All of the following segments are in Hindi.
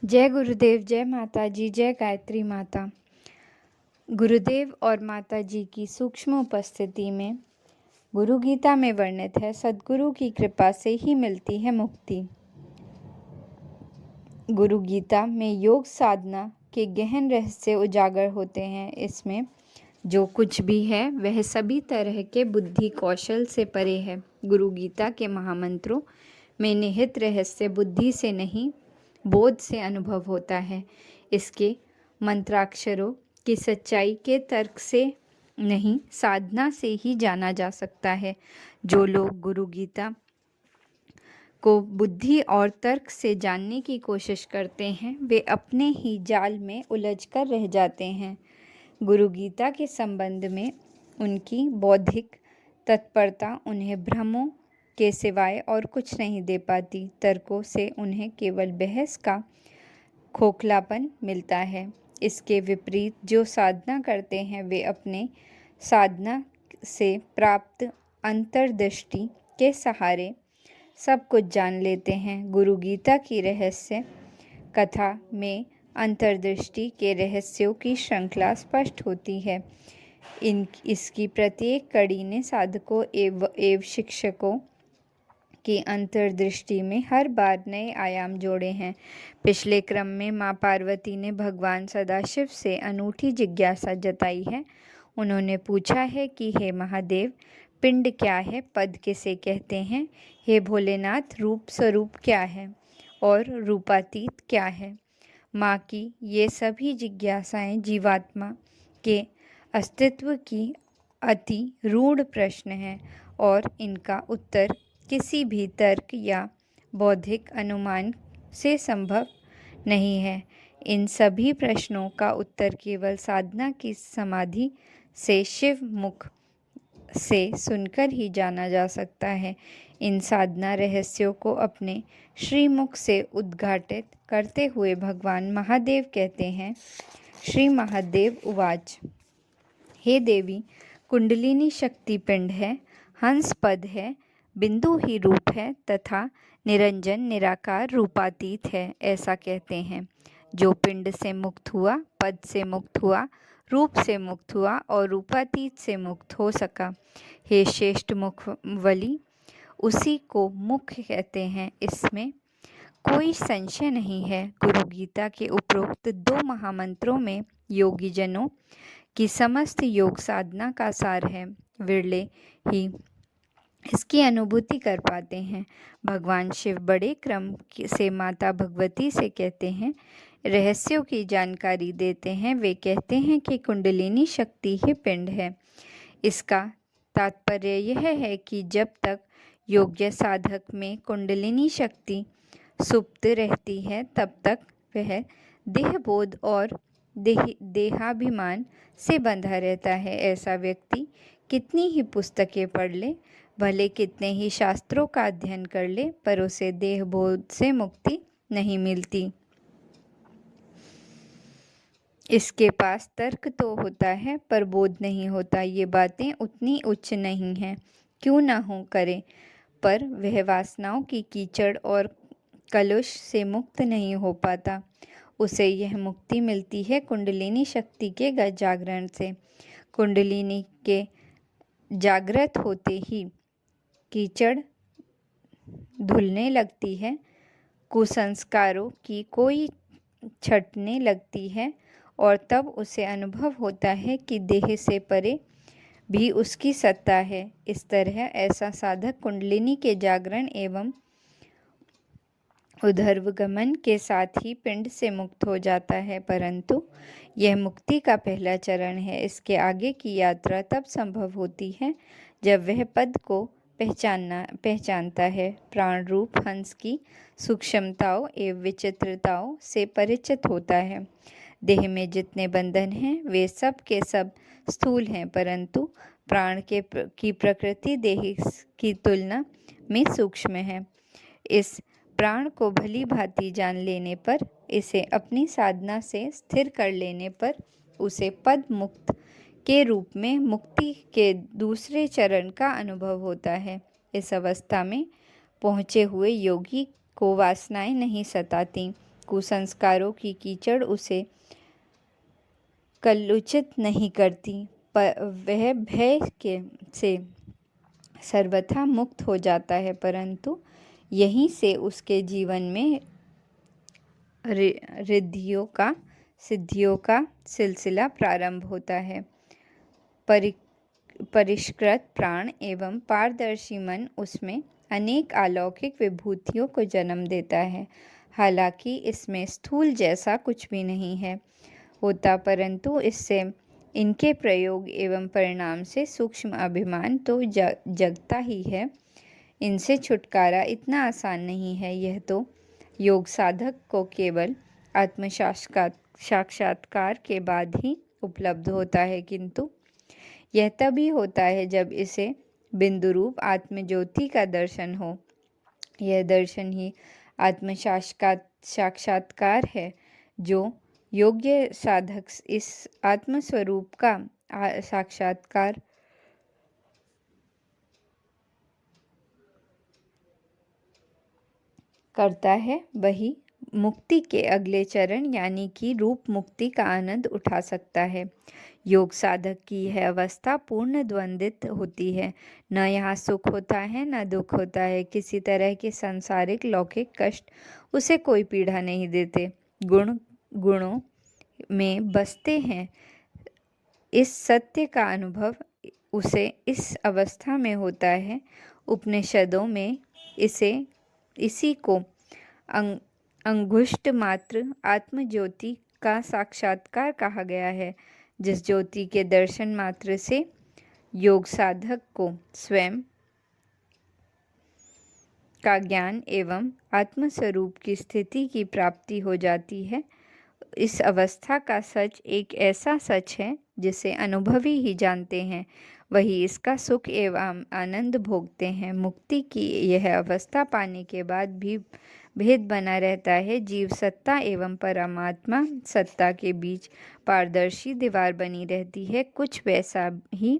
जय गुरुदेव, जय माता जी, जय गायत्री माता। गुरुदेव और माता जी की सूक्ष्म उपस्थिति में गुरु गीता में वर्णित है, सद्गुरु की कृपा से ही मिलती है मुक्ति। गुरु गीता में योग साधना के गहन रहस्य उजागर होते हैं। इसमें जो कुछ भी है वह सभी तरह के बुद्धि कौशल से परे है। गुरु गीता के महामंत्रों में निहित रहस्य बुद्धि से नहीं, बोध से अनुभव होता है। इसके मंत्राक्षरों की सच्चाई के तर्क से नहीं, साधना से ही जाना जा सकता है। जो लोग गुरु गीता को बुद्धि और तर्क से जानने की कोशिश करते हैं वे अपने ही जाल में उलझकर रह जाते हैं। गुरु गीता के संबंध में उनकी बौद्धिक तत्परता उन्हें भ्रमों के सिवाय और कुछ नहीं दे पाती। तर्कों से उन्हें केवल बहस का खोखलापन मिलता है। इसके विपरीत जो साधना करते हैं वे अपने साधना से प्राप्त अंतर्दृष्टि के सहारे सब कुछ जान लेते हैं। गुरु गीता की रहस्य कथा में अंतर्दृष्टि के रहस्यों की श्रृंखला स्पष्ट होती है। इसकी प्रत्येक कड़ी ने साधकों एवं शिक्षकों की अंतर्दृष्टि में हर बार नए आयाम जोड़े हैं। पिछले क्रम में माँ पार्वती ने भगवान सदाशिव से अनूठी जिज्ञासा जताई है। उन्होंने पूछा है कि हे महादेव, पिंड क्या है, पद किसे कहते हैं? हे भोलेनाथ, रूप स्वरूप क्या है और रूपातीत क्या है? माँ की ये सभी जिज्ञासाएं जीवात्मा के अस्तित्व की अति रूढ़ प्रश्न हैं और इनका उत्तर किसी भी तर्क या बौद्धिक अनुमान से संभव नहीं है। इन सभी प्रश्नों का उत्तर केवल साधना की समाधि से शिव मुख से सुनकर ही जाना जा सकता है। इन साधना रहस्यों को अपने श्रीमुख से उद्घाटित करते हुए भगवान महादेव कहते हैं। श्री महादेव उवाच, हे देवी, कुंडलिनी शक्ति पिंड है, हंस पद है, बिंदु ही रूप है तथा निरंजन निराकार रूपातीत है। ऐसा कहते हैं। जो पिंड से मुक्त हुआ, पद से मुक्त हुआ, रूप से मुक्त हुआ और रूपातीत से मुक्त हो सका, हे श्रेष्ठ मुखवली, उसी को मुख्य कहते हैं। इसमें कोई संशय नहीं है। गुरु गीता के उपरोक्त दो महामंत्रों में योगी जनों की समस्त योग साधना का सार है। विरले ही इसकी अनुभूति कर पाते हैं। भगवान शिव बड़े क्रम से माता भगवती से कहते हैं, रहस्यों की जानकारी देते हैं। वे कहते हैं कि कुंडलिनी शक्ति ही पिंड है। इसका तात्पर्य यह है कि जब तक योग्य साधक में कुंडलिनी शक्ति सुप्त रहती है तब तक वह देहबोध और देहाभिमान से बंधा रहता है। ऐसा व्यक्ति कितनी ही पुस्तकें पढ़ ले, भले कितने ही शास्त्रों का अध्ययन कर ले, पर उसे देहबोध से मुक्ति नहीं मिलती। इसके पास तर्क तो होता है पर बोध नहीं होता। ये बातें उतनी उच्च नहीं हैं, क्यों ना हो करे, पर वह वासनाओं की कीचड़ और कलुष से मुक्त नहीं हो पाता। उसे यह मुक्ति मिलती है कुंडलिनी शक्ति के जागरण से। कुंडलिनी के जागृत होते ही कीचड़ धुलने लगती है, कुसंस्कारों की कोई छटने लगती है और तब उसे अनुभव होता है कि देह से परे भी उसकी सत्ता है। इस तरह ऐसा साधक कुंडलिनी के जागरण एवं उधर्वगमन के साथ ही पिंड से मुक्त हो जाता है, परंतु यह मुक्ति का पहला चरण है। इसके आगे की यात्रा तब संभव होती है जब वह पद को पहचानता है, प्राण रूप हंस की सूक्ष्मताओं एवं विचित्रताओं से परिचित होता है। देह में जितने बंधन हैं वे सब के सब स्थूल हैं, परंतु प्राण की प्रकृति देह की तुलना में सूक्ष्म है। इस प्राण को भली भांति जान लेने पर, इसे अपनी साधना से स्थिर कर लेने पर उसे पद मुक्त के रूप में मुक्ति के दूसरे चरण का अनुभव होता है। इस अवस्था में पहुँचे हुए योगी को वासनाएं नहीं सताती, कुसंस्कारों की कीचड़ उसे कलुषित नहीं करती। वह भय से सर्वथा मुक्त हो जाता है, परंतु यहीं से उसके जीवन में सिद्धियों का सिलसिला प्रारंभ होता है। परिष्कृत प्राण एवं पारदर्शी मन उसमें अनेक अलौकिक विभूतियों को जन्म देता है। हालांकि इसमें स्थूल जैसा कुछ भी नहीं है होता, परंतु इससे इनके प्रयोग एवं परिणाम से सूक्ष्म अभिमान तो जगता ही है। इनसे छुटकारा इतना आसान नहीं है। यह तो योग साधक को केवल आत्म साक्षात्कार के बाद ही उपलब्ध होता है, किंतु यह तभी होता है जब इसे बिंदु रूप आत्मज्योति का दर्शन हो। यह दर्शन ही आत्म साक्षात्कार है। जो योग्य साधक इस आत्मस्वरूप का साक्षात्कार करता है, वही मुक्ति के अगले चरण यानी कि रूप मुक्ति का आनंद उठा सकता है। योग साधक की यह अवस्था पूर्ण द्वंद्वित होती है। न यहाँ सुख होता है न दुख होता है। किसी तरह के सांसारिक लौकिक कष्ट उसे कोई पीड़ा नहीं देते। गुणों में बसते हैं। इस सत्य का अनुभव उसे इस अवस्था में होता है। उपनिषदों में इसी को अंगुष्ठ मात्र आत्मज्योति का साक्षात्कार कहा गया है, जिस ज्योति के दर्शन मात्र से योग साधक को स्वयं का ज्ञान एवं आत्मस्वरूप की स्थिति की प्राप्ति हो जाती है। इस अवस्था का सच एक ऐसा सच है जिसे अनुभवी ही जानते हैं, वही इसका सुख एवं आनंद भोगते हैं। मुक्ति की यह अवस्था पाने के बाद भी भेद बना रहता है। जीव सत्ता एवं परमात्मा सत्ता के बीच पारदर्शी दीवार बनी रहती है। कुछ वैसा ही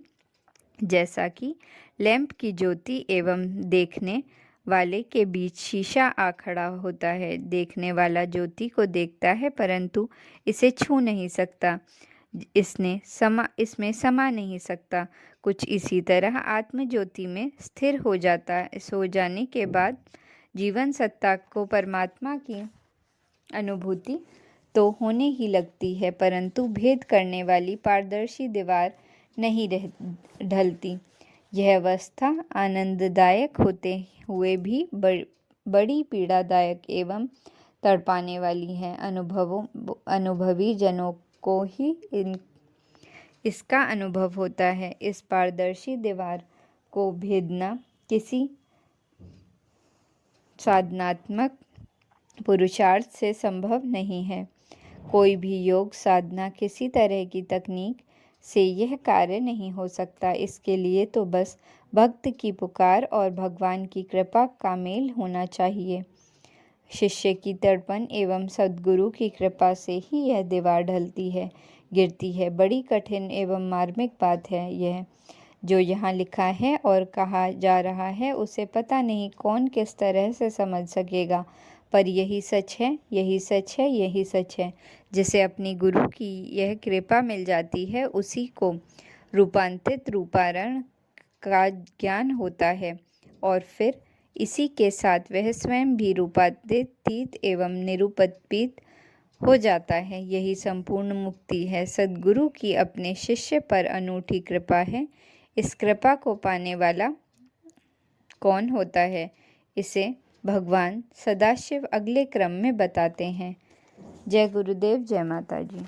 जैसा कि लैंप की ज्योति एवं देखने वाले के बीच शीशा आ खड़ा होता है। देखने वाला ज्योति को देखता है परंतु इसे छू नहीं सकता, इसमें समा नहीं सकता। कुछ इसी तरह आत्म ज्योति में स्थिर हो जाने के बाद जीवन सत्ता को परमात्मा की अनुभूति तो होने ही लगती है, परंतु भेद करने वाली पारदर्शी दीवार नहीं ढलती। यह अवस्था आनंददायक होते हुए भी बड़ी पीड़ादायक एवं तड़पाने वाली है। अनुभवी जनों को ही इसका अनुभव होता है। इस पारदर्शी दीवार को भेदना किसी साधनात्मक पुरुषार्थ से संभव नहीं है। कोई भी योग साधना किसी तरह की तकनीक से यह कार्य नहीं हो सकता। इसके लिए तो बस भक्त की पुकार और भगवान की कृपा का मेल होना चाहिए। शिष्य की तर्पण एवं सद्गुरु की कृपा से ही यह दीवार गिरती है। बड़ी कठिन एवं मार्मिक बात है यह। जो यहाँ लिखा है और कहा जा रहा है उसे पता नहीं कौन किस तरह से समझ सकेगा, पर यही सच है, यही सच है, यही सच है। जिसे अपनी गुरु की यह कृपा मिल जाती है उसी को रूपांतरित रूपारण का ज्ञान होता है और फिर इसी के साथ वह स्वयं भी रूपातीत एवं निरूपित हो जाता है। यही संपूर्ण मुक्ति है। सद्गुरु की अपने शिष्य पर अनूठी कृपा है। इस कृपा को पाने वाला कौन होता है, इसे भगवान सदाशिव अगले क्रम में बताते हैं। जय गुरुदेव, जय माता जी।